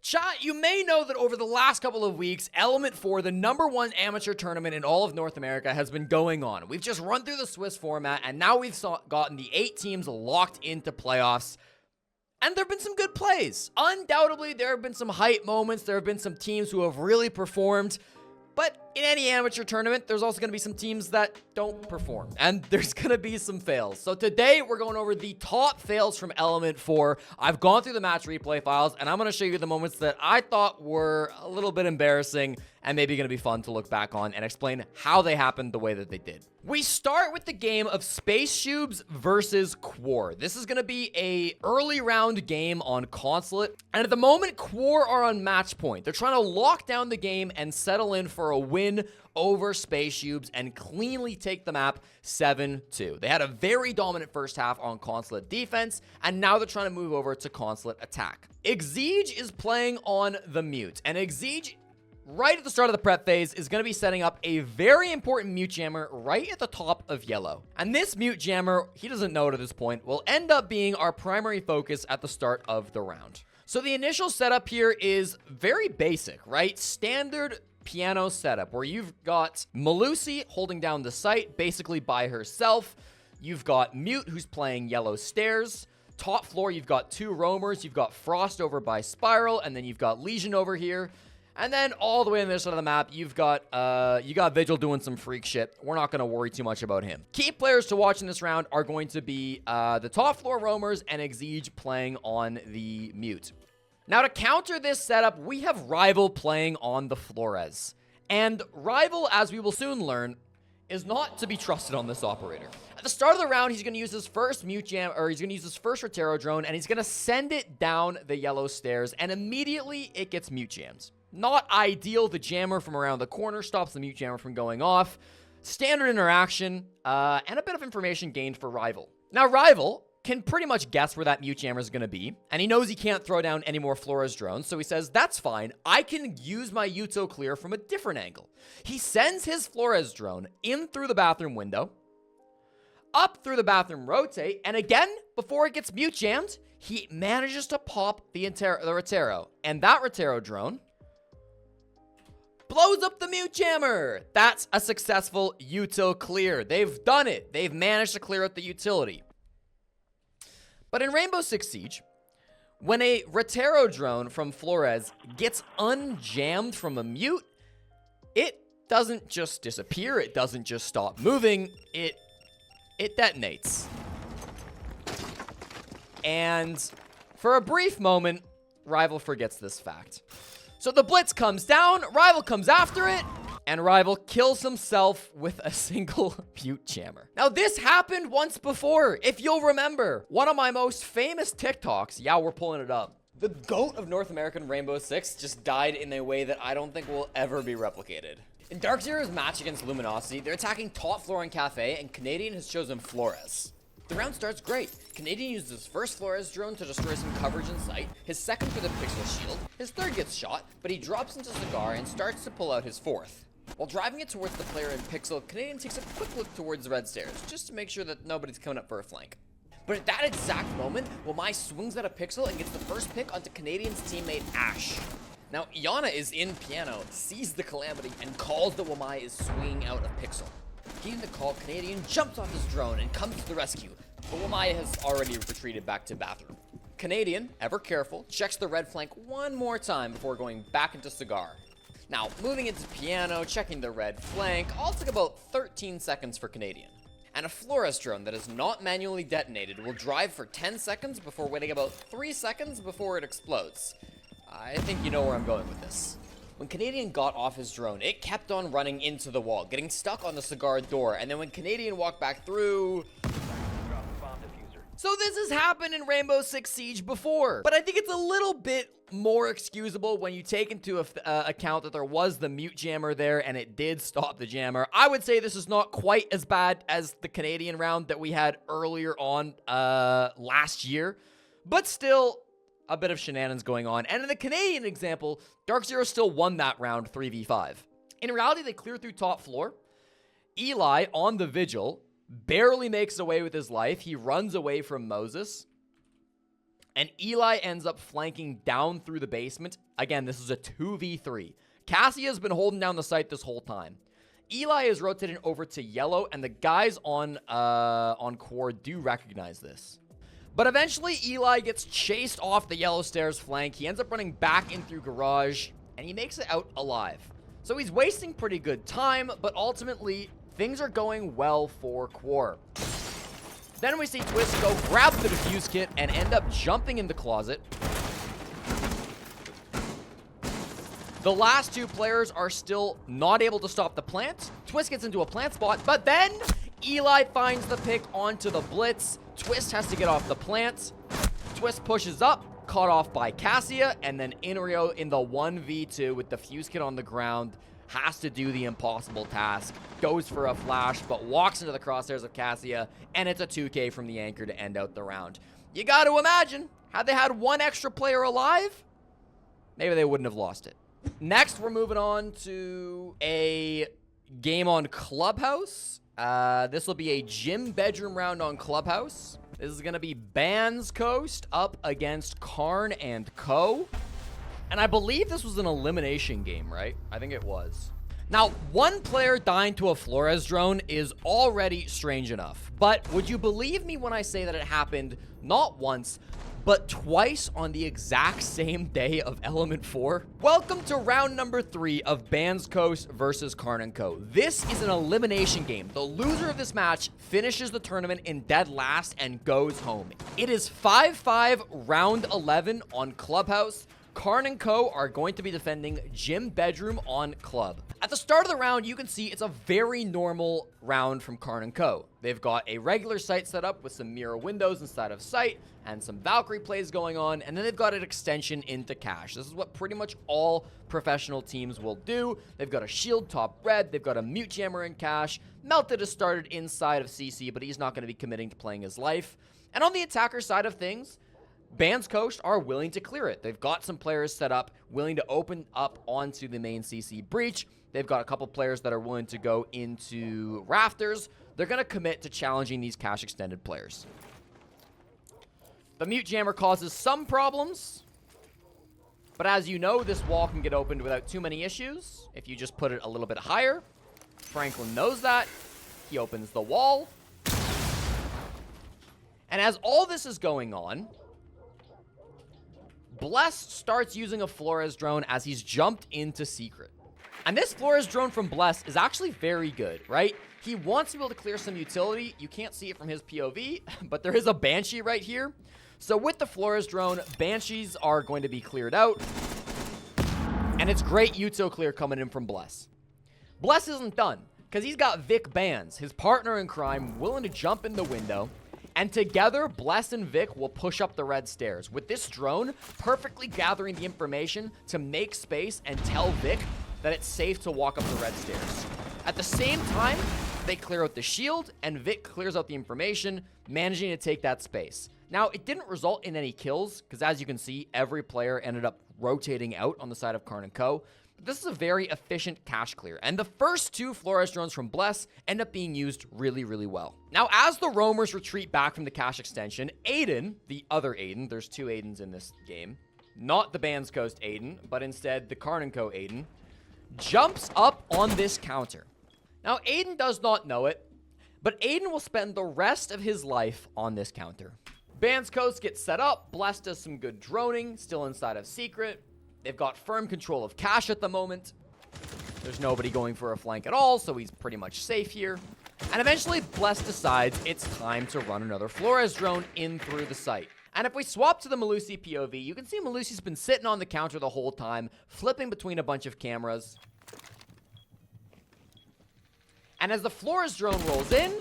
Chat, you may know that over the last couple of weeks, Element 4, the #1 amateur tournament in all of North America, has been going on. We've just run through the Swiss format, and now we've gotten the 8 teams locked into playoffs. And there have been some good plays. Undoubtedly, there have been some hype moments. There have been some teams who have really performed. But in any amateur tournament, there's also going to be some teams that don't perform. And there's going to be some fails. So today, we're going over the top fails from Element 4. I've gone through the match replay files, and I'm going to show you the moments that I thought were a little bit embarrassing and maybe going to be fun to look back on and explain how they happened the way that they did. We start with the game of Space Tubes versus Quor. This is going to be a early round game on Consulate. And at the moment, Quor are on match point. They're trying to lock down the game and settle in for a win over Space Tubes and cleanly take the map 7-2. They had a very dominant first half on Consulate defense, and now they're trying to move over to Consulate attack. Exige is playing on the mute, and Exige, right at the start of the prep phase, is going to be setting up a very important mute jammer right at the top of yellow. And this mute jammer, he doesn't know it at this point, will end up being our primary focus at the start of the round. So the initial setup here is very basic, right? Standard piano setup where you've got Melusi holding down the site basically by herself. You've got Mute who's playing yellow stairs. Top floor, you've got 2 roamers. You've got Frost over by Spiral, and then you've got Legion over here. And then all the way on this side of the map, you've got Vigil doing some freak shit. We're not going to worry too much about him. Key players to watch in this round are going to be the top floor roamers and Exige playing on the mute. Now, to counter this setup, we have Rival playing on the Flores. And Rival, as we will soon learn, is not to be trusted on this operator. At the start of the round, he's going to use his first mute jam, or he's going to use his first Rotero drone, and he's going to send it down the yellow stairs, and immediately it gets mute jammed. Not ideal. The jammer from around the corner stops the mute jammer from going off. Standard interaction, and a bit of information gained for Rival. Now, Rival can pretty much guess where that mute jammer is going to be, and he knows he can't throw down any more Flores drones, so he says, that's fine, I can use my Uto clear from a different angle. He sends his Flores drone in through the bathroom window, up through the bathroom rotate, and again, before it gets mute jammed, he manages to pop the Rotero, and that Rotero drone blows up the mute jammer. That's a successful Uto clear. They've done it. They've managed to clear out the utility. But in Rainbow Six Siege, when a Rotero drone from Flores gets unjammed from a mute, it doesn't just disappear, it doesn't just stop moving, it detonates. And for a brief moment, Rival forgets this fact. So the blitz comes down, Rival comes after it, and Rival kills himself with a single mute jammer. Now, this happened once before, if you'll remember. One of my most famous TikToks, yeah, we're pulling it up. The GOAT of North American Rainbow Six just died in a way that I don't think will ever be replicated. In Dark Zero's match against Luminosity, they're attacking top floor and Cafe, and Canadian has chosen Flores. The round starts great. Canadian uses his first Flores drone to destroy some coverage in sight, his second for the Pixel shield, his third gets shot, but he drops into Cigar and starts to pull out his fourth. While driving it towards the player in Pixel, Canadian takes a quick look towards the red stairs, just to make sure that nobody's coming up for a flank. But at that exact moment, Wamai swings out a Pixel and gets the first pick onto Canadian's teammate Ash. Now, Iana is in piano, sees the calamity, and calls that Wamai is swinging out of Pixel. Heeding the call, Canadian jumps off his drone and comes to the rescue, but Wamai has already retreated back to bathroom. Canadian, ever careful, checks the red flank one more time before going back into Cigar. Now, moving into piano, checking the red flank, all took about 13 seconds for Canadian. And a Flores drone that is not manually detonated will drive for 10 seconds before waiting about 3 seconds before it explodes. I think you know where I'm going with this. When Canadian got off his drone, it kept on running into the wall, getting stuck on the Cigar door, and then when Canadian walked back through... So this has happened in Rainbow Six Siege before, but I think it's a little bit more excusable when you take into account that there was the mute jammer there and it did stop the jammer. I would say this is not quite as bad as the Canadian round that we had earlier on last year, but still a bit of shenanigans going on. And in the Canadian example, Dark Zero still won that round 3v5. In reality, they clear through top floor. Eli on the Vigil barely makes away with his life. He runs away from Moses. and Eli ends up flanking down through the basement. Again, this is a 2v3. Cassia's been holding down the site this whole time. Eli is rotating over to yellow, and the guys on core do recognize this. But eventually, Eli gets chased off the yellow stairs flank. He ends up running back in through garage, and he makes it out alive. So he's wasting pretty good time, but ultimately, things are going well for core. Then we see Twist go grab the defuse kit and end up jumping in the closet. The last two players are still not able to stop the plant. Twist gets into a plant spot, but then Eli finds the pick onto the blitz. Twist has to get off the plant. Twist pushes up, caught off by Cassia, and then Inrio in the 1v2 with the fuse kit on the ground has to do the impossible task. Goes for a flash, but walks into the crosshairs of Cassia, and it's a 2K from the anchor to end out the round. You got to imagine, had they had one extra player alive, maybe they wouldn't have lost it. Next, we're moving on to a game on Clubhouse. This will be a gym bedroom round on Clubhouse. This is going to be Bands Coast up against Karn and Co. And I believe this was an elimination game, right? I think it was. Now, one player dying to a Flores drone is already strange enough. But would you believe me when I say that it happened not once, but twice on the exact same day of Element 4? Welcome to round number 3 of Bands Coast versus Karn & Co. This is an elimination game. The loser of this match finishes the tournament in dead last and goes home. It is 5-5 round 11 on Clubhouse. Karn & Co. are going to be defending Gym Bedroom on Club. At the start of the round, you can see it's a very normal round from Karn & Co. They've got a regular site set up with some mirror windows inside of site and some Valkyrie plays going on, and then they've got an extension into cache. This is what pretty much all professional teams will do. They've got a shield top red, they've got a mute jammer in cache. Melted has started inside of CC, but he's not going to be committing to playing his life. And on the attacker side of things, Bands Coast are willing to clear it. They've got some players set up, willing to open up onto the main CC breach. They've got a couple players that are willing to go into rafters. They're going to commit to challenging these cache extended players. The mute jammer causes some problems, but as you know, this wall can get opened without too many issues if you just put it a little bit higher. Franklin knows that. He opens the wall. And as all this is going on, Bless starts using a Flores drone as he's jumped into secret. And this Flores drone from Bless is actually very good, right? He wants to be able to clear some utility. You can't see it from his POV, but there is a Banshee right here. So with the Flores drone, Banshees are going to be cleared out. And it's great util clear coming in from Bless. Bless isn't done, because he's got Vic Bands, his partner in crime, willing to jump in the window. And together, Bless and Vic will push up the red stairs, with this drone perfectly gathering the information to make space and tell Vic that it's safe to walk up the red stairs. At the same time, they clear out the shield, and Vic clears out the information, managing to take that space. Now, it didn't result in any kills, because as you can see, every player ended up rotating out on the side of Karn & Co. But this is a very efficient cache clear, and the first two Flores drones from Bless end up being used really, really well. Now, as the roamers retreat back from the cache extension, Aiden, the other Aiden, there's two Aidens in this game, not the Bands Coast Aiden, but instead the Karn & Co Aiden, jumps up on this counter. Now, Aiden does not know it, but Aiden will spend the rest of his life on this counter. Bands Coast gets set up, Bless does some good droning, still inside of secret. They've got firm control of cache at the moment. There's nobody going for a flank at all, so he's pretty much safe here. And eventually, Bless decides it's time to run another Flores drone in through the site. And if we swap to the Malusi POV, you can see Malusi's been sitting on the counter the whole time, flipping between a bunch of cameras. And as the Flores drone rolls in,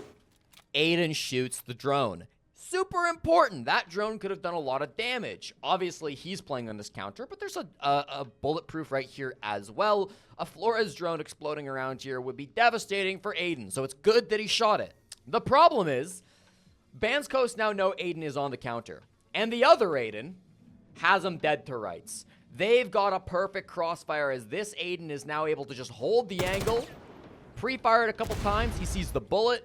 Aiden shoots the drone. Super important. That drone could have done a lot of damage. Obviously, he's playing on this counter, but there's a bulletproof right here as well. A Flores drone exploding around here would be devastating for Aiden, so it's good that he shot it. The problem is, Bands Coast now know Aiden is on the counter, and the other Aiden has him dead to rights. They've got a perfect crossfire as this Aiden is now able to just hold the angle, pre-fire it a couple times, he sees the bullet,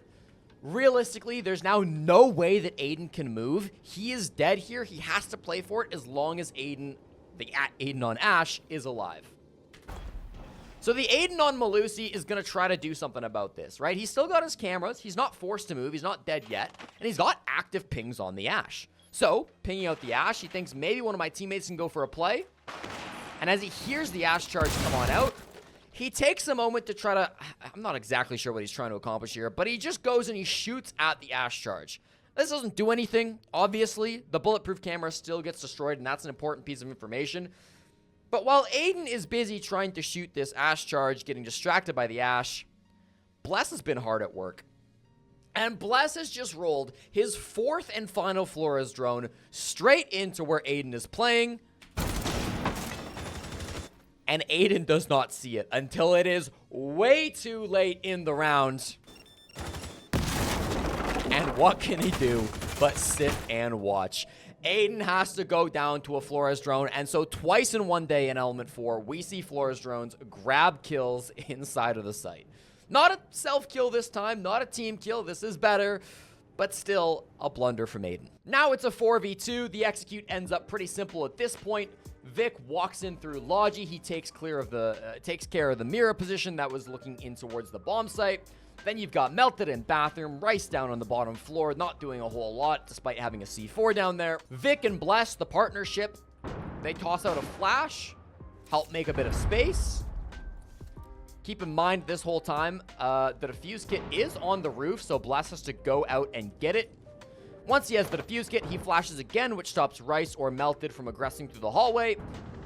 Realistically, there's now no way that Aiden can move. He is dead here. He has to play for it as long as Aiden, the Aiden on Ash, is alive. So the Aiden on Malusi is going to try to do something about this, right? He's still got his cameras. He's not forced to move. He's not dead yet. And he's got active pings on the Ash. So, pinging out the Ash, he thinks maybe one of my teammates can go for a play. And as he hears the Ash charge come on out, he takes a moment to try to... I'm not exactly sure what he's trying to accomplish here, but he just goes and he shoots at the Ash charge. This doesn't do anything, obviously. The bulletproof camera still gets destroyed, and that's an important piece of information. But while Aiden is busy trying to shoot this Ash charge, getting distracted by the Ash, Bless has been hard at work. And Bless has just rolled his 4th and final Flores drone straight into where Aiden is playing. And Aiden does not see it until it is way too late in the round. And what can he do but sit and watch? Aiden has to go down to a Flores drone, and so twice in one day in Element 4, we see Flores drones grab kills inside of the site. Not a self-kill this time, not a team kill, this is better, but still a blunder from Aiden. Now it's a 4v2, the execute ends up pretty simple at this point. Vic walks in through Logi, he takes care of the mirror position that was looking in towards the bomb site. Then you've got Melted in bathroom, Rice down on the bottom floor, not doing a whole lot despite having a C4 down there. Vic and Bless, the partnership, they toss out a flash, help make a bit of space. Keep in mind this whole time, the defuse kit is on the roof, so Bless has to go out and get it. Once he has the defuse kit, he flashes again, which stops Rice or Melted from aggressing through the hallway,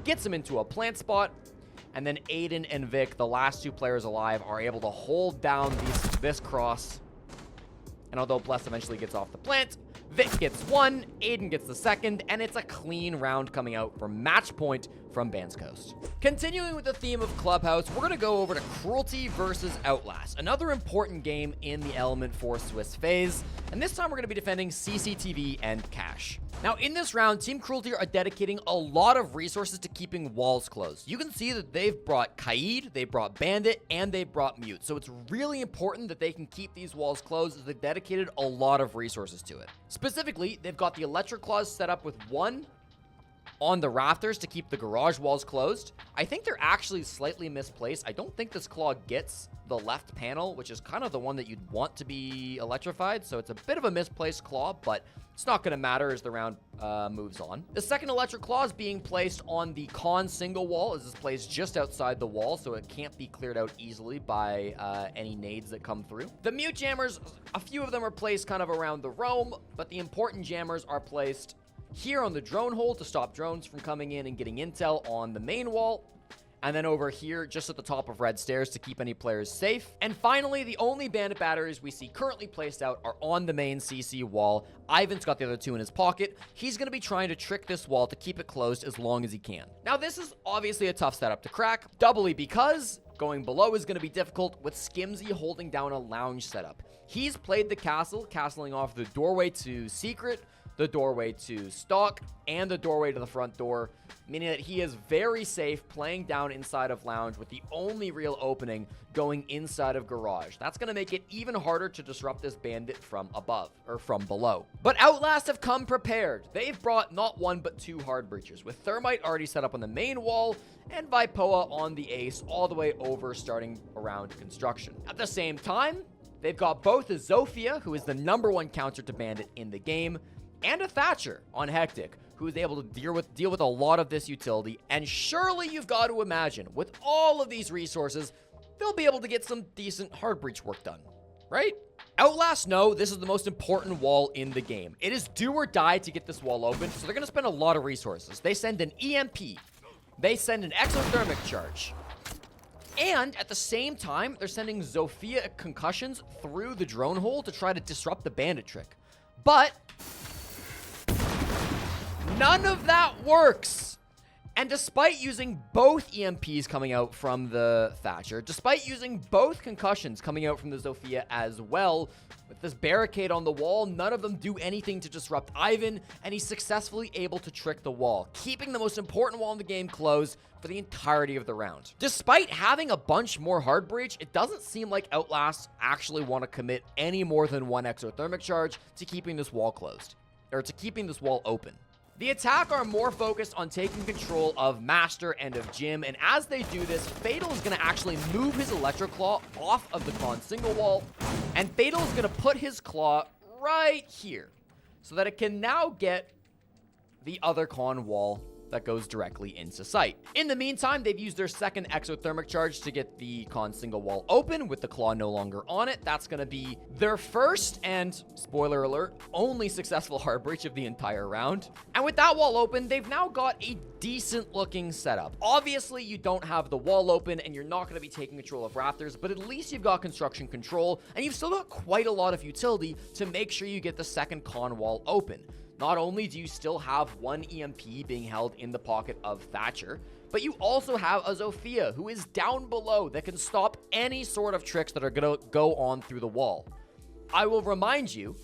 gets him into a plant spot, and then Aiden and Vic, the last 2 players alive, are able to hold down this cross. And although Bless eventually gets off the plant, Vic gets 1, Aiden gets the 2nd, and it's a clean round coming out for match point from Bands Coast. Continuing with the theme of Clubhouse, we're going to go over to Cruelty versus Outlast, another important game in the Element 4 Swiss phase, and this time we're going to be defending CCTV and Cash. Now, in this round, Team Cruelty are dedicating a lot of resources to keeping walls closed. You can see that they've brought Kaid, they brought Bandit, and they brought Mute. So it's really important that they can keep these walls closed as they've dedicated a lot of resources to it. Specifically, they've got the electric claws set up with 1 on the rafters to keep the garage walls closed. I think they're actually slightly misplaced. I don't think this claw gets the left panel, which is kind of the one that you'd want to be electrified. So it's a bit of a misplaced claw, but it's not going to matter as the round moves on. The second electric claw is being placed on the con single wall, as it's placed just outside the wall, so it can't be cleared out easily by any nades that come through. The mute jammers, a few of them are placed kind of around the roam, but the important jammers are placed here on the drone hole to stop drones from coming in and getting intel on the main wall. And then over here, just at the top of red stairs to keep any players safe. And finally, the only bandit batteries we see currently placed out are on the main CC wall. Ivan's got the other 2 in his pocket. He's going to be trying to trick this wall to keep it closed as long as he can. Now, this is obviously a tough setup to crack, doubly because going below is going to be difficult with Skimsy holding down a lounge setup. He's played the castle, castling off the doorway to secret, the doorway to stock, and the doorway to the front door, meaning that he is very safe playing down inside of lounge with the only real opening going inside of garage. That's going to make it even harder to disrupt this bandit from above, or from below. But Outlast have come prepared. They've brought not 1 but 2 hard breachers, with Thermite already set up on the main wall, and Vipoa on the ace all the way over starting around construction. At the same time, they've got both a Zofia, who is the #1 counter to bandit in the game, and a Thatcher on Hectic, who is able to deal with a lot of this utility. And surely you've got to imagine, with all of these resources, they'll be able to get some decent hard breach work done, right? Outlast know this is the most important wall in the game. It is do or die to get this wall open, so they're going to spend a lot of resources. They send an EMP. They send an exothermic charge. And at the same time, they're sending Zofia concussions through the drone hole to try to disrupt the bandit trick. But none of that works. And despite using both EMPs coming out from the Thatcher, despite using both concussions coming out from the Zofia as well, with this barricade on the wall, none of them do anything to disrupt Ivan, and he's successfully able to trick the wall, keeping the most important wall in the game closed for the entirety of the round. Despite having a bunch more hard breach, it doesn't seem like Outlast actually want to commit any more than one exothermic charge to keeping this wall closed, or to keeping this wall open. The attack are more focused on taking control of Master and of Jim, and as they do this, Fatal is going to actually move his Electro Claw off of the Con single wall, and Fatal is going to put his claw right here, so that it can now get the other Con wall that goes directly into sight. In the meantime, they've used their second exothermic charge to get the Con single wall open with the claw no longer on it. That's going to be their first and, spoiler alert, only successful hard breach of the entire round. And with that wall open, they've now got a decent looking setup. Obviously, you don't have the wall open and you're not going to be taking control of rafters, but at least you've got construction control and you've still got quite a lot of utility to make sure you get the second Con wall open. Not only do you still have one EMP being held in the pocket of Thatcher, but you also have a Zofia who is down below that can stop any sort of tricks that are going to go on through the wall. I will remind you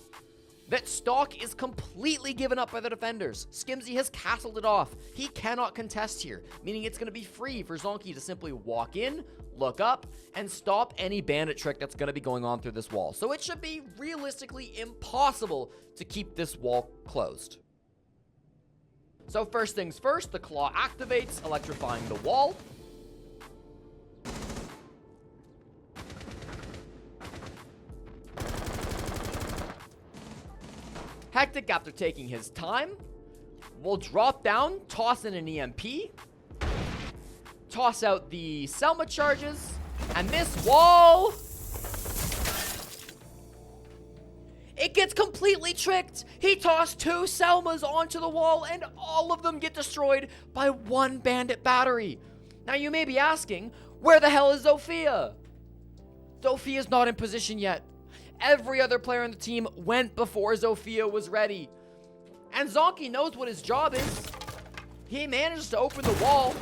that Stock is completely given up by the defenders. Skimzy has castled it off. He cannot contest here, meaning it's going to be free for Zonky to simply walk in, look up, and stop any bandit trick that's going to be going on through this wall. So it should be realistically impossible to keep this wall closed. So first things first, the claw activates, electrifying the wall. Hectic, after taking his time, will drop down, toss in an EMP, toss out the Selma charges, and this wall, it gets completely tricked. He tossed 2 Selmas onto the wall, and all of them get destroyed by one bandit battery. Now you may be asking, where the hell is Zofia? Zofia's not in position yet. Every other player on the team went before Zofia was ready. And Zonky knows what his job is. He manages to open the wall.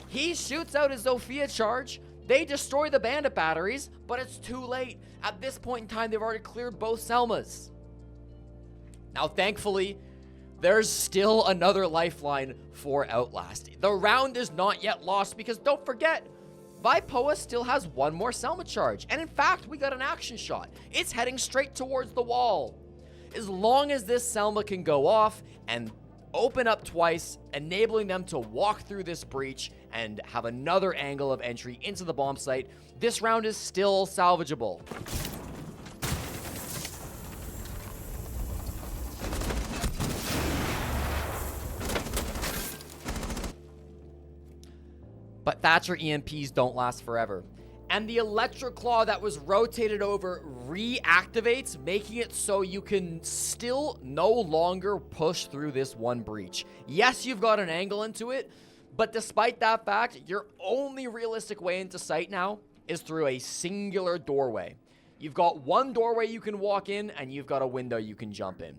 He shoots out his Zofia charge. They destroy the bandit batteries, but it's too late. At this point in time, they've already cleared both Selmas. Now, thankfully, there's still another lifeline for Outlast. The round is not yet lost because don't forget, Vipoa still has one more Selma charge. And in fact, we got an action shot. It's heading straight towards the wall. As long as this Selma can go off and open up twice, enabling them to walk through this breach and have another angle of entry into the bomb site, this round is still salvageable. But Thatcher EMPs don't last forever. And the Electro Claw that was rotated over reactivates, making it so you can still no longer push through this one breach. Yes, you've got an angle into it, but despite that fact, your only realistic way into sight now is through a singular doorway. You've got one doorway you can walk in, and you've got a window you can jump in.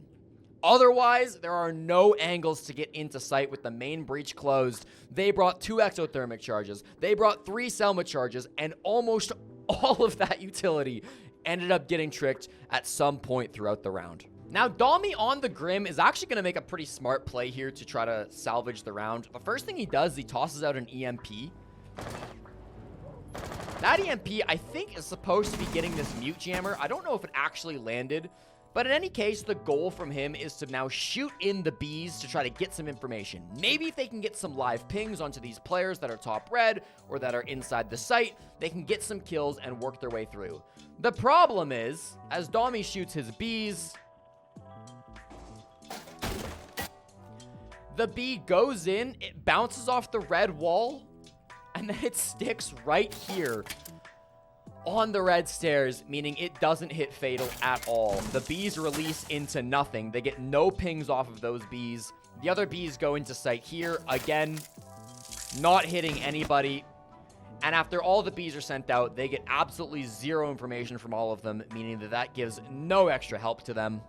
Otherwise, there are no angles to get into sight with the main breach closed. They brought 2 exothermic charges. They brought 3 Selma charges, and almost all of that utility ended up getting tricked at some point throughout the round. Now, Dami on the Grim is actually going to make a pretty smart play here to try to salvage the round. The first thing he does, he tosses out an EMP. That EMP, I think, is supposed to be getting this mute jammer. I don't know if it actually landed. But in any case, the goal from him is to now shoot in the bees to try to get some information. Maybe if they can get some live pings onto these players that are top red or that are inside the site, they can get some kills and work their way through. The problem is, as Dami shoots his bees, the bee goes in, it bounces off the red wall, and then it sticks right here on the red stairs, meaning it doesn't hit Fatal at all. The bees release into nothing. They get no pings off of those bees. The other bees go into sight here. Again, not hitting anybody. And after all the bees are sent out, they get absolutely zero information from all of them, meaning that that gives no extra help to them.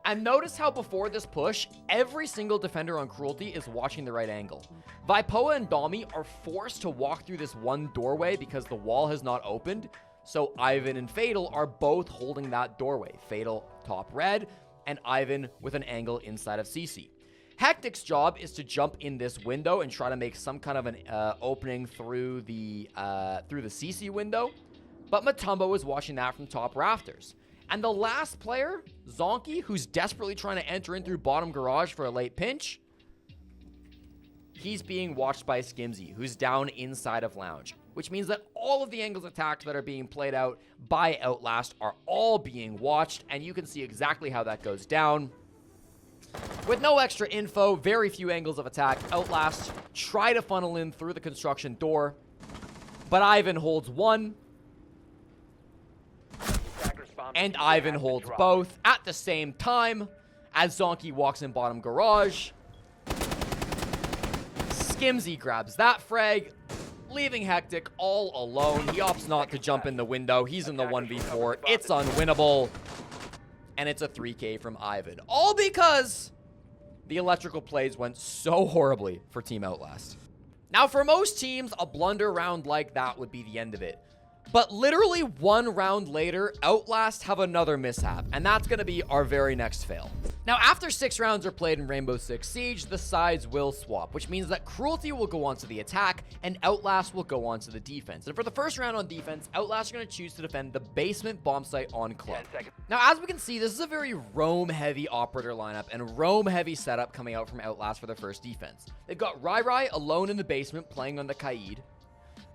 And notice how before this push, every single defender on Cruelty is watching the right angle. Vipoa and Domi are forced to walk through this one doorway because the wall has not opened. So Ivan and Fatal are both holding that doorway. Fatal top red, and Ivan with an angle inside of CC. Hectic's job is to jump in this window and try to make some kind of an opening through the CC window. But Mutombo is watching that from top rafters. And the last player, Zonky, who's desperately trying to enter in through bottom garage for a late pinch, he's being watched by Skimzy, who's down inside of lounge, which means that all of the angles attacked that are being played out by Outlast are all being watched, and you can see exactly how that goes down. With no extra info, very few angles of attack, Outlast try to funnel in through the construction door, but Ivan holds one, and Ivan holds both at the same time as Zonky walks in bottom garage. Skimzy grabs that frag, leaving Hectic all alone. He opts not to jump in the window. He's in the 1v4. It's unwinnable. And it's a 3K from Ivan. All because the electrical plays went so horribly for Team Outlast. Now, for most teams, a blunder round like that would be the end of it. But literally one round later, Outlast have another mishap, and that's going to be our very next fail. Now, after 6 rounds are played in Rainbow Six Siege, the sides will swap, which means that Cruelty will go on to the attack, and Outlast will go on to the defense. And for the first round on defense, Outlast are going to choose to defend the basement bomb site on Club. Now, as we can see, this is a very roam-heavy operator lineup and roam-heavy setup coming out from Outlast for their first defense. They've got Rai alone in the basement playing on the Kaid.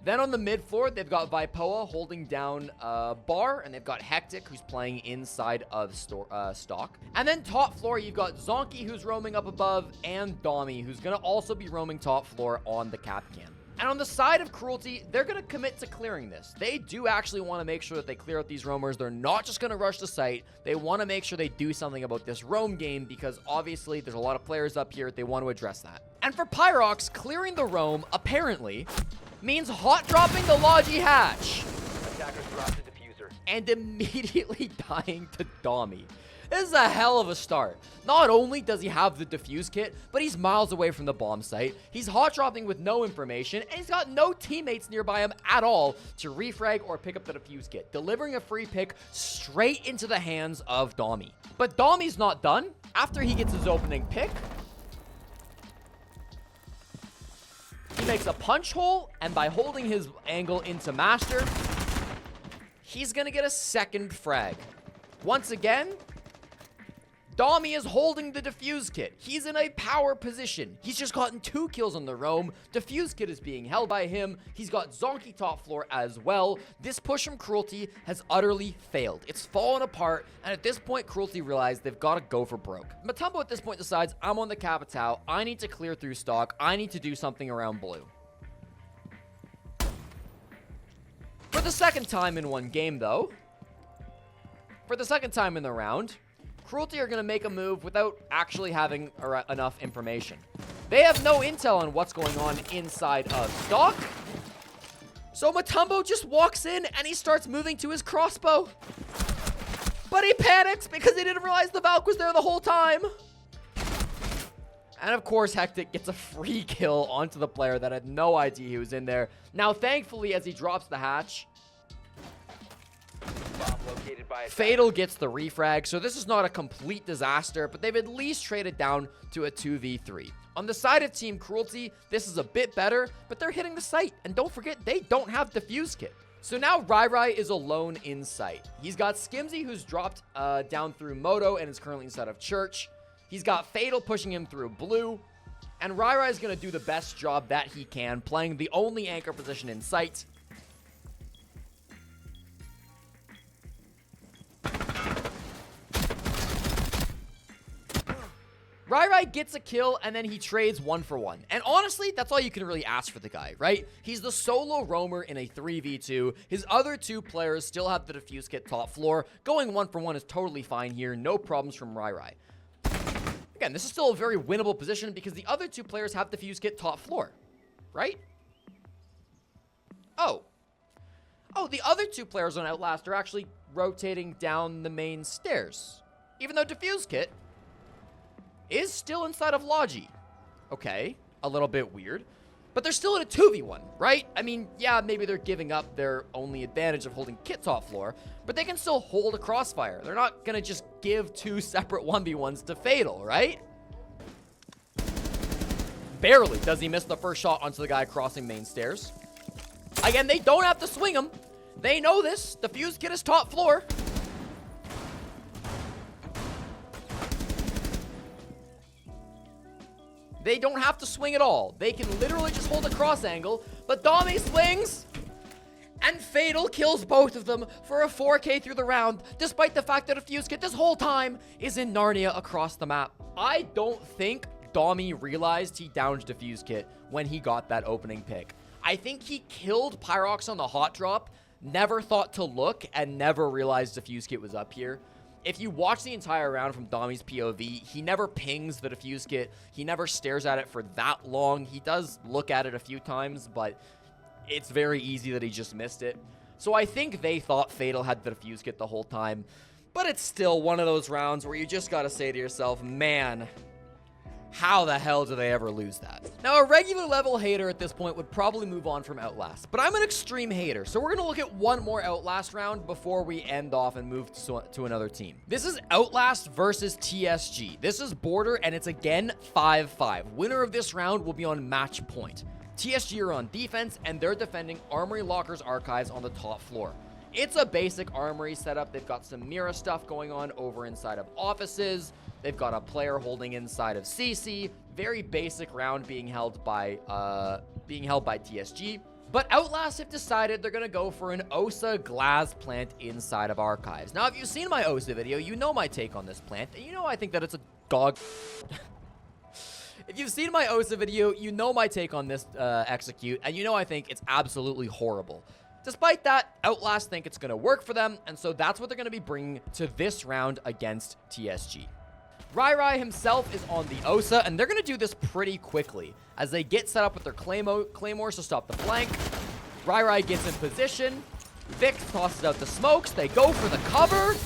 Then on the mid floor, they've got Vipoa holding down bar, and they've got Hectic, who's playing inside of stock. And then top floor, you've got Zonky, who's roaming up above, and Domi, who's going to also be roaming top floor on the Capcan. And on the side of Cruelty, they're going to commit to clearing this. They do actually want to make sure that they clear out these roamers. They're not just going to rush the site. They want to make sure they do something about this roam game because obviously there's a lot of players up here. They want to address that. And for Pyrox, clearing the roam, apparently, means hot dropping the Logi hatch. Attackers drop the diffuser. And immediately dying to Domi. This is a hell of a start. Not only does he have the defuse kit, but he's miles away from the bomb site. He's hot dropping with no information, and he's got no teammates nearby him at all to refrag or pick up the defuse kit, delivering a free pick straight into the hands of Domi. But Domi's not done. After he gets his opening pick, he makes a punch hole, and by holding his angle into master, he's gonna get a second frag. Once again, Domi is holding the defuse kit. He's in a power position. He's just gotten 2 kills on the roam. Defuse kit is being held by him. He's got Zonky top floor as well. This push from Cruelty has utterly failed. It's fallen apart, and at this point, Cruelty realized they've got to go for broke. Mutombo at this point decides, I'm on the Capitao. I need to clear through stock. I need to do something around blue. For the second time in one game, though, for the second time in the round, Cruelty are going to make a move without actually having enough information. They have no intel on what's going on inside of stock. So Mutombo just walks in and he starts moving to his crossbow. But he panics because he didn't realize the Valk was there the whole time. And of course, Hectic gets a free kill onto the player that had no idea he was in there. Now, thankfully, as he drops the hatch, Fatal gets the refrag, so this is not a complete disaster, but they've at least traded down to a 2v3. On the side of Team Cruelty, this is a bit better, but they're hitting the site, and don't forget, they don't have defuse kit. So now Rai is alone in sight. He's got Skimzy, who's dropped down through Moto and is currently inside of Church. He's got Fatal pushing him through Blue, and Rai is going to do the best job that he can, playing the only anchor position in sight. Rai gets a kill, and then he trades 1 for 1. And honestly, that's all you can really ask for the guy, right? He's the solo roamer in a 3v2. His other 2 players still have the defuse kit top floor. Going 1 for 1 is totally fine here. No problems from Rai. Again, this is still a very winnable position because the other 2 players have defuse kit top floor, right? Oh, the other 2 players on Outlast are actually rotating down the main stairs. Even though Diffuse Kit is still inside of Logi. Okay, a little bit weird. But they're still in a 2v1, right? I mean, yeah, maybe they're giving up their only advantage of holding Kit top floor, but they can still hold a crossfire. They're not gonna just give 2 separate 1v1s to Fatal, right? Barely does he miss the first shot onto the guy crossing main stairs. Again, they don't have to swing him. They know this. Diffuse Kit is top floor. They don't have to swing at all. They can literally just hold a cross angle, but Dami swings, and Fatal kills both of them for a 4K through the round, despite the fact that Diffuse Kit this whole time is in Narnia across the map. I don't think Dami realized he downed Diffuse Kit when he got that opening pick. I think he killed Pyrox on the hot drop, never thought to look, and never realized Diffuse Kit was up here. If you watch the entire round from Dami's POV, he never pings the Diffuse Kit. He never stares at it for that long. He does look at it a few times, but it's very easy that he just missed it. So I think they thought Fatal had the Diffuse Kit the whole time, but it's still one of those rounds where you just gotta say to yourself, man, how the hell do they ever lose that? Now, a regular level hater at this point would probably move on from Outlast, but I'm an extreme hater, so we're gonna look at one more Outlast round before we end off and move to another team. This is Outlast versus TSG. This is Border, and it's again 5-5. Winner of this round will be on match point. TSG are on defense, and they're defending Armory Lockers Archives on the top floor. It's a basic armory setup. They've got some Mira stuff going on over inside of offices. They've got a player holding inside of CC. Very basic round being held by TSG. But Outlast have decided they're going to go for an OSA glass plant inside of Archives. Now, if you've seen my OSA video, you know my take on this plant. And you know I think that it's a dog... If you've seen my OSA video, you know my take on this execute. And you know I think it's absolutely horrible. Despite that, Outlast think it's going to work for them, and so that's what they're going to be bringing to this round against TSG. Rai himself is on the OSA, and they're going to do this pretty quickly as they get set up with their claymores to stop the flank. Rai gets in position. Vic tosses out the smokes. They go for the cover.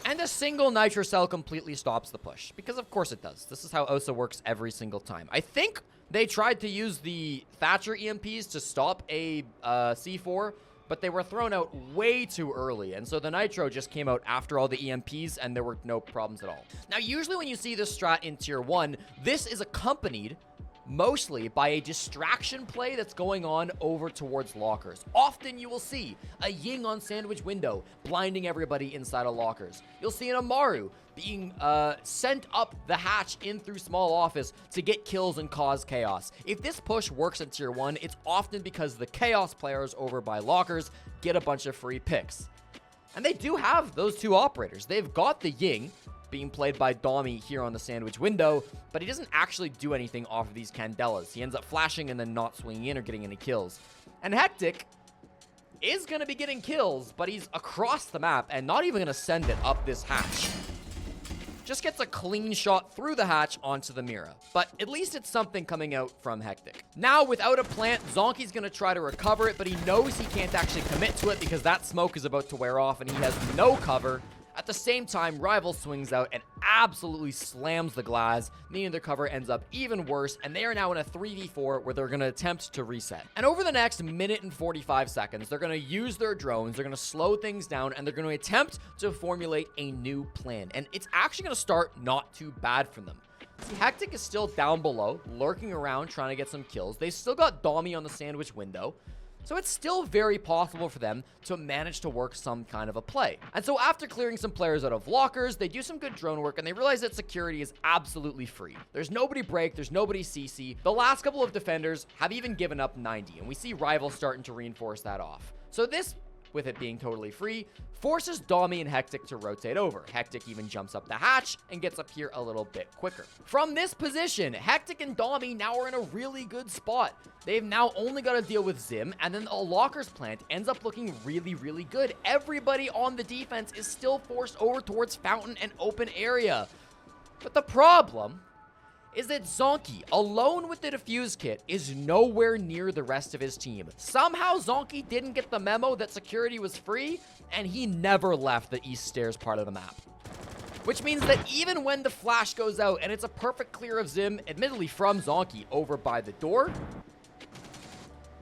And a single Nitro Cell completely stops the push, because of course it does. This is how OSA works every single time. I think they tried to use the Thatcher EMPs to stop a C4, but they were thrown out way too early, and so the Nitro just came out after all the EMPs, and there were no problems at all. Now, usually when you see this strat in Tier 1, this is accompanied mostly by a distraction play that's going on over towards lockers. Often you will see a Ying on sandwich window, blinding everybody inside of lockers. You'll see an Amaru being sent up the hatch in through small office to get kills and cause chaos. If this push works in Tier 1, it's often because the chaos players over by lockers get a bunch of free picks. And they do have those two operators. They've got the Ying, being played by Dami here on the sandwich window, but he doesn't actually do anything off of these Candelas. He ends up flashing and then not swinging in or getting any kills. And Hectic is going to be getting kills, but he's across the map and not even going to send it up this hatch. Just gets a clean shot through the hatch onto the Mira. But at least it's something coming out from Hectic. Now, without a plant, Zonky's going to try to recover it, but he knows he can't actually commit to it because that smoke is about to wear off and he has no cover. At the same time, Rival swings out and absolutely slams the glass, meaning their cover ends up even worse, and they are now in a 3v4 where they're going to attempt to reset. And over the next minute and 45 seconds, they're going to use their drones, they're going to slow things down, and they're going to attempt to formulate a new plan. And it's actually going to start not too bad for them. See, Hectic is still down below, lurking around, trying to get some kills. They still got Dami on the sandwich window. So it's still very possible for them to manage to work some kind of a play. And so after clearing some players out of lockers, they do some good drone work and they realize that security is absolutely free. There's nobody break, there's nobody CC. The last couple of defenders have even given up 90, and we see Rival starting to reinforce that off. So this, with it being totally free, forces Dami and Hectic to rotate over. Hectic even jumps up the hatch and gets up here a little bit quicker. From this position, Hectic and Dami now are in a really good spot. They've now only got to deal with Zim, and then a Lockers plant ends up looking really, really good. Everybody on the defense is still forced over towards Fountain and open area. But the problem is that Zonky, alone with the defuse kit, is nowhere near the rest of his team. Somehow Zonky didn't get the memo that security was free, and he never left the east stairs part of the map. Which means that even when the flash goes out and it's a perfect clear of Zim, admittedly from Zonky, over by the door,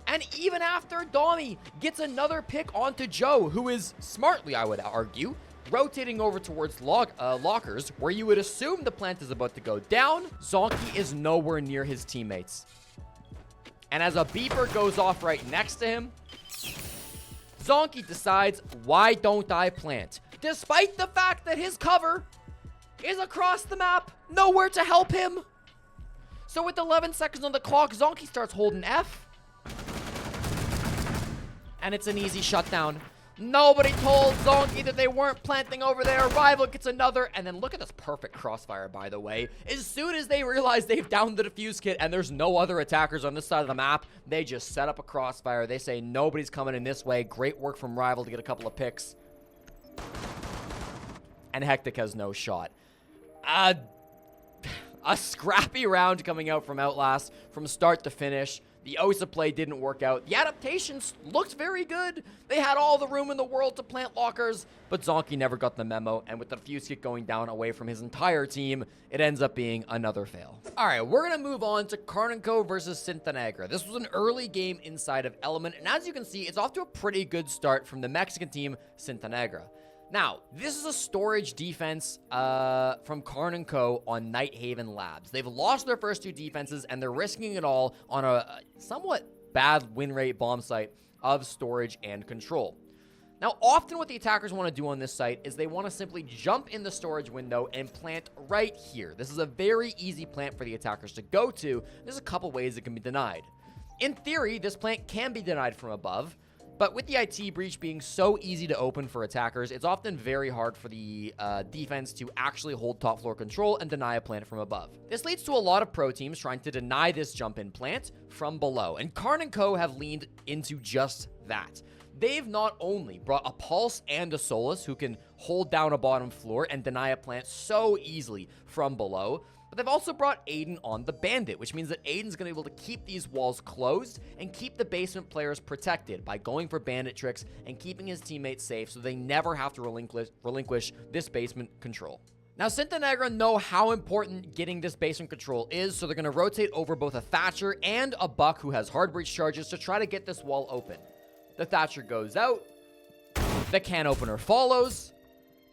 and even after Dommy gets another pick onto Joe, who is smartly, I would argue, rotating over towards lockers, where you would assume the plant is about to go down, Zonky is nowhere near his teammates. And as a beeper goes off right next to him, Zonky decides, why don't I plant? Despite the fact that his cover is across the map, nowhere to help him. So with 11 seconds on the clock, Zonky starts holding F. And it's an easy shutdown. Nobody told Zonky that they weren't planting over there. Rival gets another. And then look at this perfect crossfire, by the way. As soon as they realize they've downed the defuse kit and there's no other attackers on this side of the map, they just set up a crossfire. They say nobody's coming in this way. Great work from Rival to get a couple of picks. And Hectic has no shot. A scrappy round coming out from Outlast from start to finish. The OSA play didn't work out. The adaptations looked very good. They had all the room in the world to plant lockers, but Zonky never got the memo, and with the defuse kit going down away from his entire team, it ends up being another fail. All right, we're going to move on to Carnico versus Sintanegra. This was an early game inside of Element, and as you can see, it's off to a pretty good start from the Mexican team, Sintanegra. Now, this is a storage defense from Karn & Co. on Night Haven Labs. They've lost their first two defenses, and they're risking it all on a somewhat bad win rate bomb site of storage and control. Now, often what the attackers want to do on this site is they want to simply jump in the storage window and plant right here. This is a very easy plant for the attackers to go to. There's a couple ways it can be denied. In theory, this plant can be denied from above, but with the IT breach being so easy to open for attackers, it's often very hard for the defense to actually hold top floor control and deny a plant from above. This leads to a lot of pro teams trying to deny this jump in plant from below, and Karn & Co. have leaned into just that. They've not only brought a Pulse and a Solus who can hold down a bottom floor and deny a plant so easily from below, but they've also brought Aiden on the Bandit, which means that Aiden's going to be able to keep these walls closed and keep the basement players protected by going for Bandit tricks and keeping his teammates safe so they never have to relinquish this basement control. Now, Sintanegra know how important getting this basement control is, so they're going to rotate over both a Thatcher and a Buck who has hard breach charges to try to get this wall open. The Thatcher goes out, the can opener follows,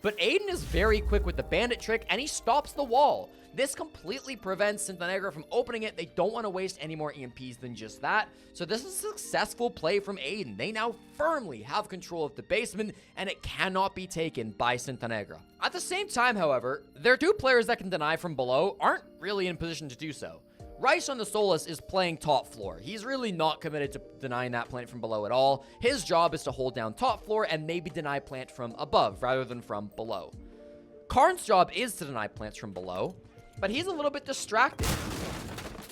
but Aiden is very quick with the Bandit trick and he stops the wall. This completely prevents Sintanegra from opening it. They don't want to waste any more EMPs than just that. So this is a successful play from Aiden. They now firmly have control of the basement, and it cannot be taken by Sintanegra. At the same time, however, their two players that can deny from below aren't really in position to do so. Rice on the Solus is playing top floor. He's really not committed to denying that plant from below at all. His job is to hold down top floor and maybe deny plant from above rather than from below. Karn's job is to deny plants from below, but he's a little bit distracted.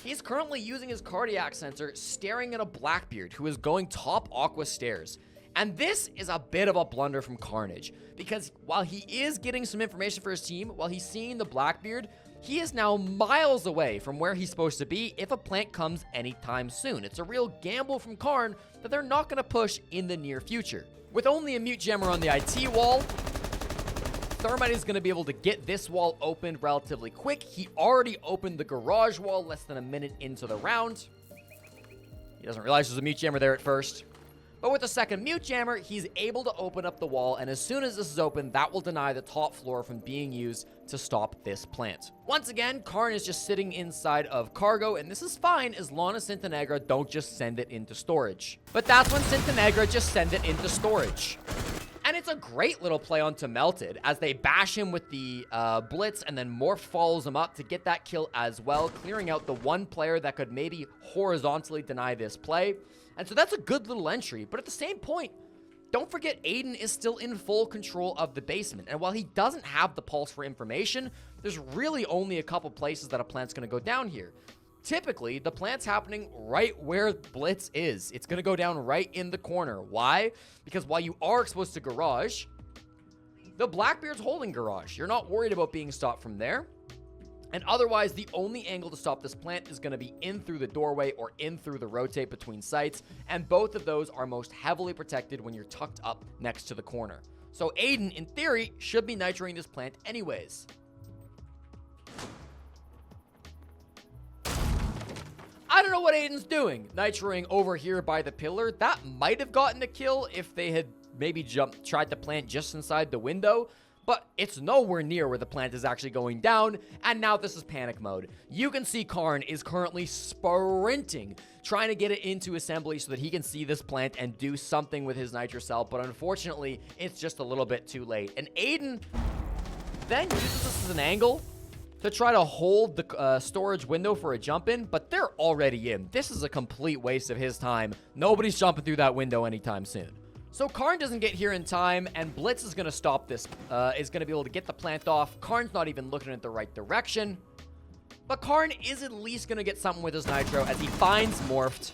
He's currently using his cardiac sensor, staring at a Blackbeard who is going top Aqua stairs. And this is a bit of a blunder from Carnage, because while he is getting some information for his team, while he's seeing the Blackbeard, he is now miles away from where he's supposed to be if a plant comes anytime soon. It's a real gamble from Karn that they're not going to push in the near future. With only a mute jammer on the IT wall, Thermite is going to be able to get this wall opened relatively quick. He already opened the garage wall less than a minute into the round. He doesn't realize there's a mute jammer there at first. But with the second mute jammer, he's able to open up the wall, and as soon as this is open, that will deny the top floor from being used to stop this plant. Once again, Karn is just sitting inside of cargo, and this is fine as long as Sintanegra don't just send it into storage. But that's when Sintanegra just send it into storage. And it's a great little play onto Melted as they bash him with the Blitz, and then Morph follows him up to get that kill as well, clearing out the one player that could maybe horizontally deny this play. And so that's a good little entry, but at the same point, don't forget Aiden is still in full control of the basement. And while he doesn't have the pulse for information, there's really only a couple places that a plant's going to go down here. Typically, the plant's happening right where Blitz is. It's going to go down right in the corner. Why? Because while you are exposed to garage, the Blackbeard's holding garage. You're not worried about being stopped from there. And otherwise, the only angle to stop this plant is going to be in through the doorway or in through the rotate between sites, and both of those are most heavily protected when you're tucked up next to the corner. So Aiden, in theory, should be nitroing this plant anyways. I don't know what Aiden's doing. Nitroing over here by the pillar, that might have gotten a kill if they had maybe tried to plant just inside the window, but it's nowhere near where the plant is actually going down, and now this is panic mode. You can see Karn is currently sprinting, trying to get it into assembly so that he can see this plant and do something with his nitro cell, but unfortunately, it's just a little bit too late. And Aiden then uses this as an angle to try to hold the storage window for a jump in, but they're already in. This is a complete waste of his time. Nobody's jumping through that window anytime soon. So Karn doesn't get here in time, and Blitz is going to stop this, is going to be able to get the plant off. Karn's not even looking in the right direction, but Karn is at least going to get something with his nitro as he finds Morphed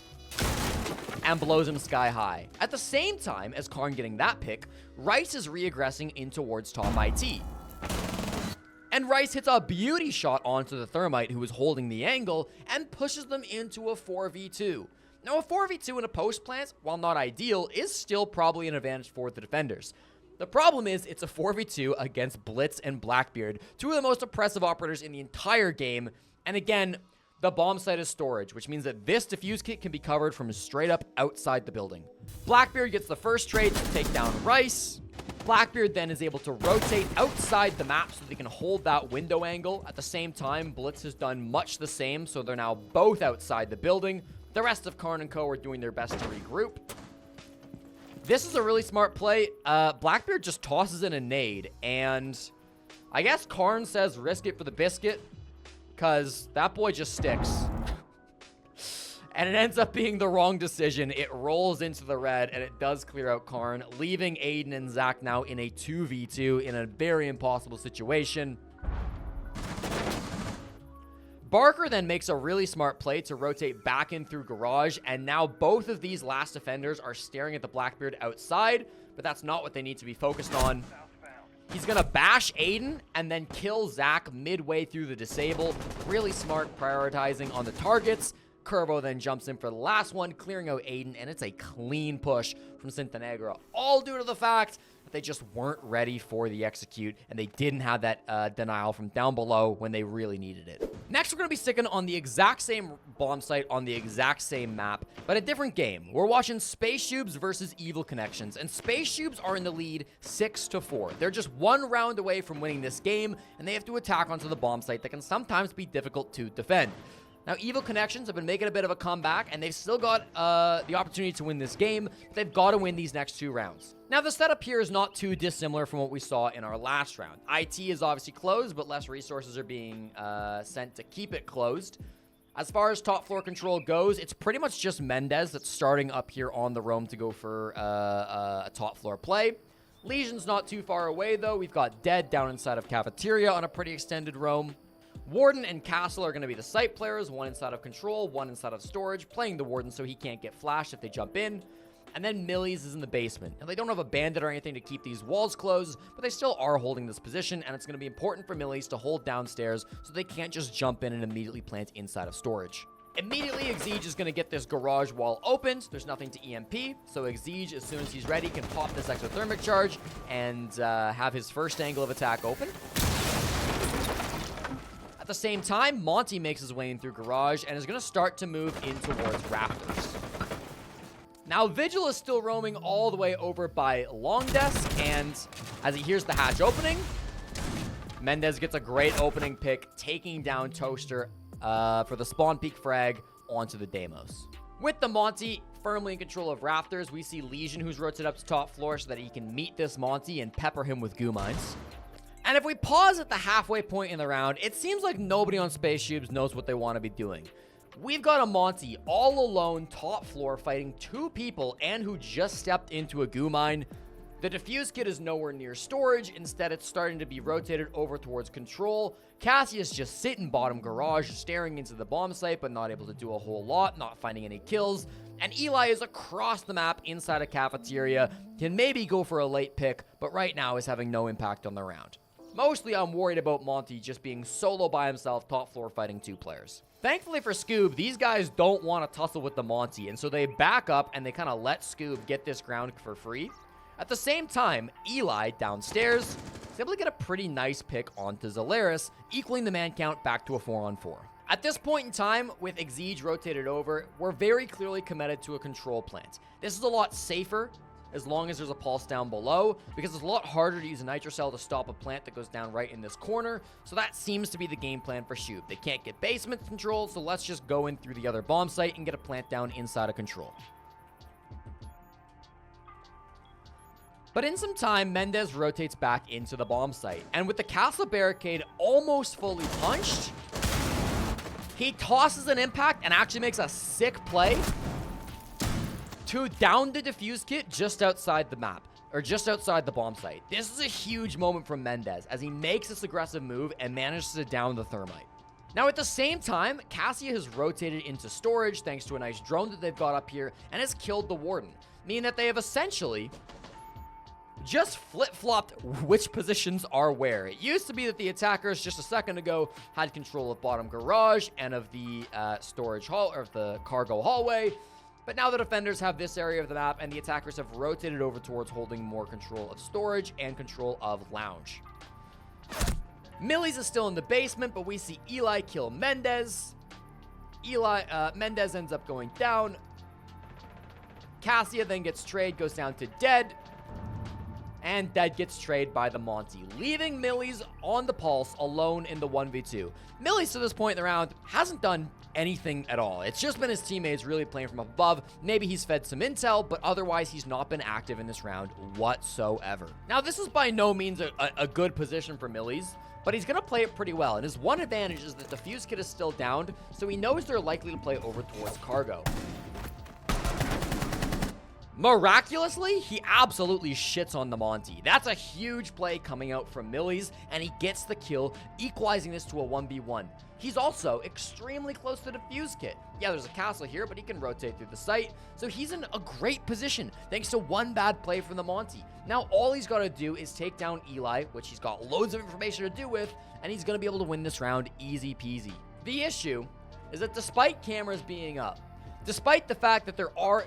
and blows him sky high. At the same time as Karn getting that pick, Rice is reaggressing in towards top IT. And Rice hits a beauty shot onto the Thermite who was holding the angle and pushes them into a 4v2. Now, a 4v2 in a post plant, while not ideal, is still probably an advantage for the defenders. The problem is it's a 4v2 against Blitz and Blackbeard, two of the most oppressive operators in the entire game. And again, the bomb site is storage, which means that this defuse kit can be covered from straight up outside the building. Blackbeard gets the first trade to take down Rice. Blackbeard then is able to rotate outside the map so they can hold that window angle. At the same time, Blitz has done much the same, so they're now both outside the building. The rest of Karn and Co. are doing their best to regroup. This is a really smart play. Blackbeard just tosses in a nade, and I guess Karn says risk it for the biscuit, because that boy just sticks. And it ends up being the wrong decision. It rolls into the red, and it does clear out Karn, leaving Aiden and Zach now in a 2v2 in a very impossible situation. Barker then makes a really smart play to rotate back in through garage, and now both of these last defenders are staring at the Blackbeard outside, but that's not what they need to be focused on. He's gonna bash Aiden and then kill Zach midway through the disable. Really smart prioritizing on the targets. Curvo then jumps in for the last one, clearing out Aiden, and it's a clean push from Sintanegra, all due to the fact that they just weren't ready for the execute, and they didn't have that denial from down below when they really needed it. Next, we're going to be sticking on the exact same bomb site on the exact same map, but a different game. We're watching Space Tubes versus Evil Connections, and Space Tubes are in the lead 6-4. They're just one round away from winning this game, and they have to attack onto the bomb site that can sometimes be difficult to defend. Now, Evil Connections have been making a bit of a comeback, and they've still got the opportunity to win this game, but they've got to win these next two rounds. Now, the setup here is not too dissimilar from what we saw in our last round. IT is obviously closed, but less resources are being sent to keep it closed. As far as top floor control goes, it's pretty much just Mendez that's starting up here on the roam to go for a top floor play. Legion's not too far away, though. We've got Dead down inside of Cafeteria on a pretty extended roam. Warden and Castle are going to be the site players, one inside of control, one inside of storage, playing the Warden so he can't get flashed if they jump in. And then Millies is in the basement. Now, they don't have a bandit or anything to keep these walls closed, but they still are holding this position, and it's going to be important for Millies to hold downstairs so they can't just jump in and immediately plant inside of storage. Immediately, Exige is going to get this garage wall opened. There's nothing to EMP, so Exige, as soon as he's ready, can pop this exothermic charge and have his first angle of attack open. At the same time, Monty makes his way in through garage and is going to start to move in towards rafters. Now, Vigil is still roaming all the way over by Long Desk, and as he hears the hatch opening, Mendez gets a great opening pick, taking down Toaster for the spawn peak frag onto the Deimos. With the Monty firmly in control of rafters, we see Legion, who's rotated up to top floor so that he can meet this Monty and pepper him with goo mines. And if we pause at the halfway point in the round, it seems like nobody on Space Tubes knows what they want to be doing. We've got a Monty all alone top floor fighting two people and who just stepped into a goo mine. The diffuse kit is nowhere near storage. Instead, it's starting to be rotated over towards control. Cassius just sitting bottom garage, staring into the bomb site, but not able to do a whole lot, not finding any kills. And Eli is across the map inside a cafeteria, can maybe go for a late pick, but right now is having no impact on the round. Mostly I'm worried about Monty just being solo by himself, top floor fighting 2 players. Thankfully for Scoob, these guys don't want to tussle with the Monty, and so they back up and they kind of let Scoob get this ground for free. At the same time, Eli, downstairs, is able to get a pretty nice pick onto Zalaris, equaling the man count back to a 4-on-4. At this point in time, with Exige rotated over, we're very clearly committed to a control plant. This is a lot safer as long as there's a pulse down below, because it's a lot harder to use a nitrocell to stop a plant that goes down right in this corner, so that seems to be the game plan for Shub. They can't get basement control, so let's just go in through the other bomb site and get a plant down inside of control. But in some time, Mendez rotates back into the bomb site, and with the castle barricade almost fully punched, he tosses an impact and actually makes a sick play to down the defuse kit just outside the map, or just outside the bomb site. This is a huge moment from Mendez as he makes this aggressive move and manages to down the thermite. Now at the same time, Cassia has rotated into storage thanks to a nice drone that they've got up here and has killed the warden, meaning that they have essentially just flip-flopped which positions are where. It used to be that the attackers just a second ago had control of bottom garage and of the storage hall, or the cargo hallway. But now the defenders have this area of the map, and the attackers have rotated over towards holding more control of storage and control of lounge. Millie's is still in the basement, but we see Eli kill Mendez. Mendez ends up going down. Cassia then gets trade, goes down to dead. And Dead gets trade by the Monty, leaving Millie's on the pulse alone in the 1v2. Millie's to this point in the round hasn't done anything at all. It's just been his teammates really playing from above. Maybe he's fed some intel, but otherwise he's not been active in this round whatsoever. Now, this is by no means a good position for Millie's, but he's going to play it pretty well. And his one advantage is that the fuse kit is still downed, so he knows they're likely to play over towards cargo. Miraculously, he absolutely shits on the Monty. That's a huge play coming out from Millie's, and he gets the kill, equalizing this to a 1v1. He's also extremely close to the fuse kit. Yeah, there's a castle here, but he can rotate through the site, so he's in a great position thanks to one bad play from the Monty. Now, all he's got to do is take down Eli, which he's got loads of information to do with, and he's going to be able to win this round easy peasy. The issue is that despite cameras being up, despite the fact that there are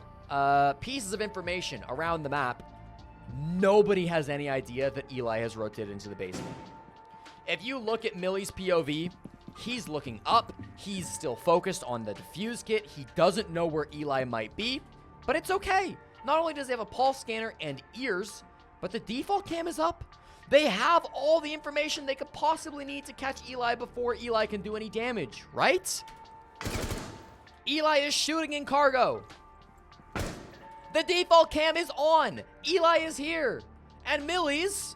pieces of information around the map, nobody has any idea that Eli has rotated into the basement. If you look at Millie's POV, he's looking up, he's still focused on the defuse kit, he doesn't know where Eli might be, but it's okay. Not only does he have a pulse scanner and ears, but the default cam is up. They have all the information they could possibly need to catch Eli before Eli can do any damage, right? Eli is shooting in cargo. The default cam is on. Eli is here. And Millie's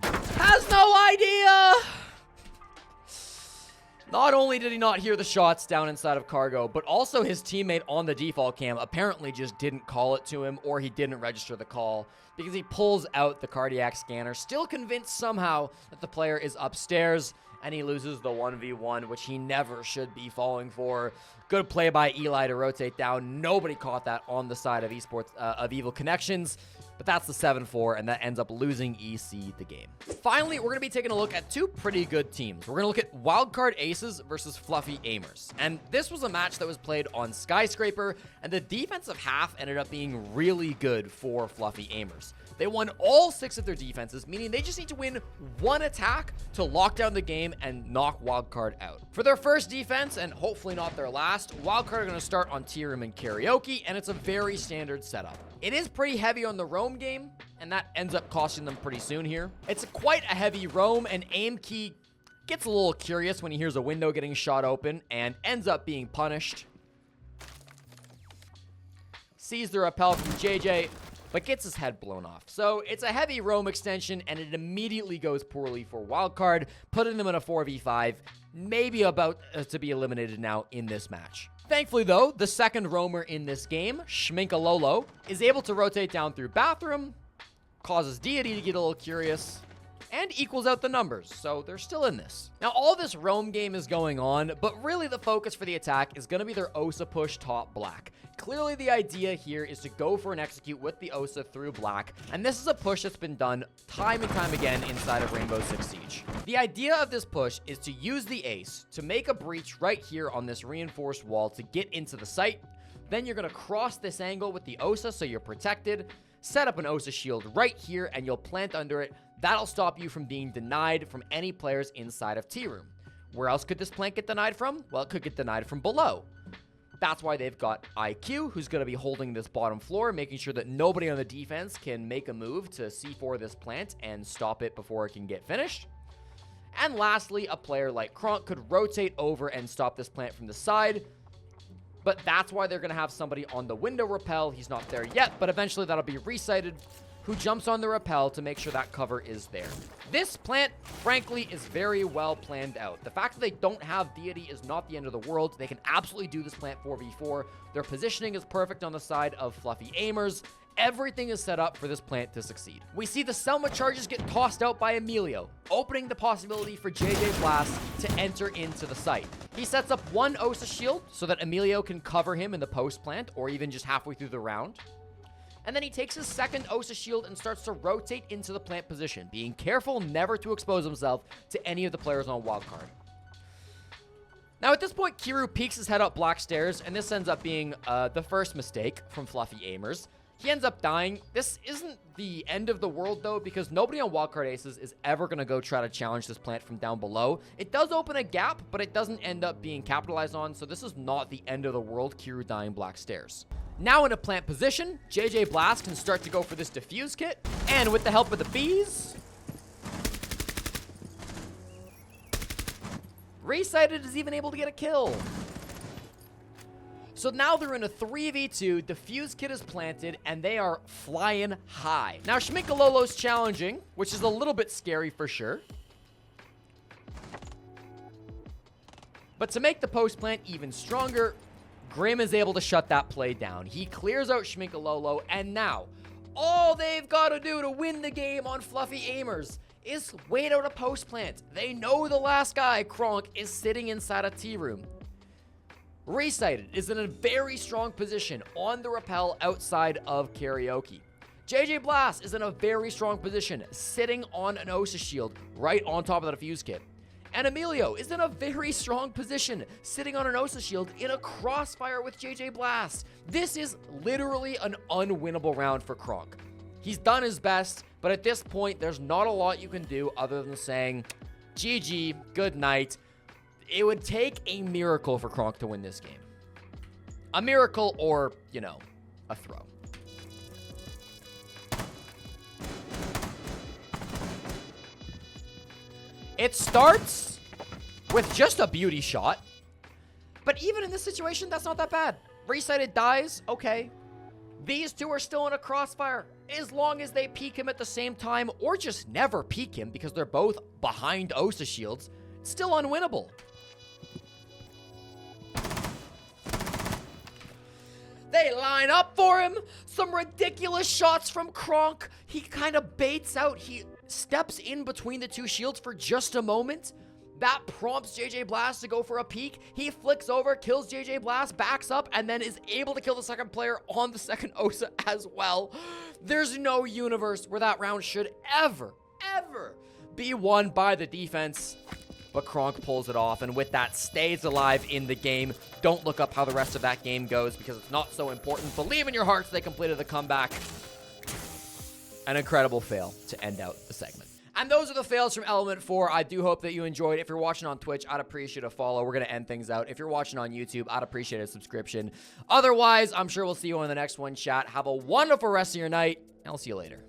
has no idea. Not only did he not hear the shots down inside of cargo, but also his teammate on the default cam apparently just didn't call it to him, or he didn't register the call, because he pulls out the cardiac scanner, still convinced somehow that the player is upstairs, and he loses the 1v1, which he never should be falling for. Good play by Eli to rotate down. Nobody caught that on the side of esports of Evil Connections, but that's the 7-4, and that ends up losing EC the game. Finally, we're going to be taking a look at two pretty good teams. We're going to look at Wildcard Aces versus Fluffy Aimers, and this was a match that was played on Skyscraper, and the defensive half ended up being really good for Fluffy Aimers. They won all 6 of their defenses, meaning they just need to win one attack to lock down the game and knock Wildcard out. For their first defense, and hopefully not their last, Wildcard are going to start on Tea Room and Karaoke, and it's a very standard setup. It is pretty heavy on the roam game, and that ends up costing them pretty soon here. It's quite a heavy roam, and Aim Key gets a little curious when he hears a window getting shot open, and ends up being punished. Sees the rappel from JJ, but gets his head blown off. So it's a heavy roam extension, and it immediately goes poorly for Wildcard, putting them in a 4v5, maybe about to be eliminated now in this match. Thankfully, though, the second roamer in this game, Schminkalolo, is able to rotate down through bathroom, causes Deity to get a little curious, and equals out the numbers, so they're still in this. Now, all this roam game is going on, but really the focus for the attack is going to be their Osa push top black. Clearly, the idea here is to go for an execute with the Osa through black, and this is a push that's been done time and time again inside of Rainbow Six Siege. The idea of this push is to use the ace to make a breach right here on this reinforced wall to get into the site. Then you're going to cross this angle with the Osa so you're protected, set up an Osa shield right here, and you'll plant under it. That'll stop you from being denied from any players inside of T-Room. Where else could this plant get denied from? Well, it could get denied from below. That's why they've got IQ, who's going to be holding this bottom floor, making sure that nobody on the defense can make a move to C4 this plant and stop it before it can get finished. And lastly, a player like Kronk could rotate over and stop this plant from the side. But that's why they're going to have somebody on the window rappel. He's not there yet, but eventually that'll be resighted, who jumps on the rappel to make sure that cover is there. This plant, frankly, is very well planned out. The fact that they don't have Deity is not the end of the world. They can absolutely do this plant 4v4. Their positioning is perfect on the side of fluffy aimers. Everything is set up for this plant to succeed. We see the Selma charges get tossed out by Emilio, opening the possibility for JJ Blast to enter into the site. He sets up one Osa shield so that Emilio can cover him in the post plant or even just halfway through the round. And then he takes his second Osa shield and starts to rotate into the plant position, being careful never to expose himself to any of the players on wildcard. Now, at this point, Kiru peeks his head up black stairs, and this ends up being the first mistake from fluffy aimers. He ends up dying. This isn't the end of the world, though, because nobody on wildcard aces is ever going to go try to challenge this plant from down below. It does open a gap, but it doesn't end up being capitalized on, so this is not the end of the world, Kiru dying black stairs. Now in a plant position, JJ Blast can start to go for this diffuse kit, and with the help of the bees, Resighted is even able to get a kill. So now they're in a 3v2, diffuse kit is planted, and they are flying high. Now Schminkalolo's challenging, which is a little bit scary for sure. But to make the post plant even stronger, Grim is able to shut that play down. He clears out Schminkalolo, and now all they've got to do to win the game on fluffy aimers is wait out a post plant. They know the last guy, Kronk, is sitting inside a T-room. Resighted is in a very strong position on the rappel outside of Karaoke. JJ Blast is in a very strong position, sitting on an Osa shield right on top of the diffuse kit. And Emilio is in a very strong position, sitting on an Osa shield in a crossfire with JJ Blast. This is literally an unwinnable round for Kronk. He's done his best, but at this point, there's not a lot you can do other than saying, GG, good night. It would take a miracle for Kronk to win this game. A miracle or, you know, a throw. It starts with just a beauty shot. But even in this situation, that's not that bad. Resighted dies, okay. These two are still in a crossfire. As long as they peek him at the same time, or just never peek him because they're both behind Osa shields, it's still unwinnable. They line up for him. Some ridiculous shots from Kronk. He kind of baits out. He steps in between the two shields for just a moment. That prompts JJ Blast to go for a peek. He flicks over, kills JJ Blast, backs up, and then is able to kill the second player on the second Osa as well. There's no universe where that round should ever be won by the defense. But Kronk pulls it off, and with that, stays alive in the game. Don't look up how the rest of that game goes because it's not so important. Believe in your hearts they completed the comeback. An incredible fail to end out the segment. And those are the fails from Element 4. I do hope that you enjoyed. If you're watching on Twitch, I'd appreciate a follow. We're going to end things out. If you're watching on YouTube, I'd appreciate a subscription. Otherwise, I'm sure we'll see you on the next one, chat. Have a wonderful rest of your night, and I'll see you later.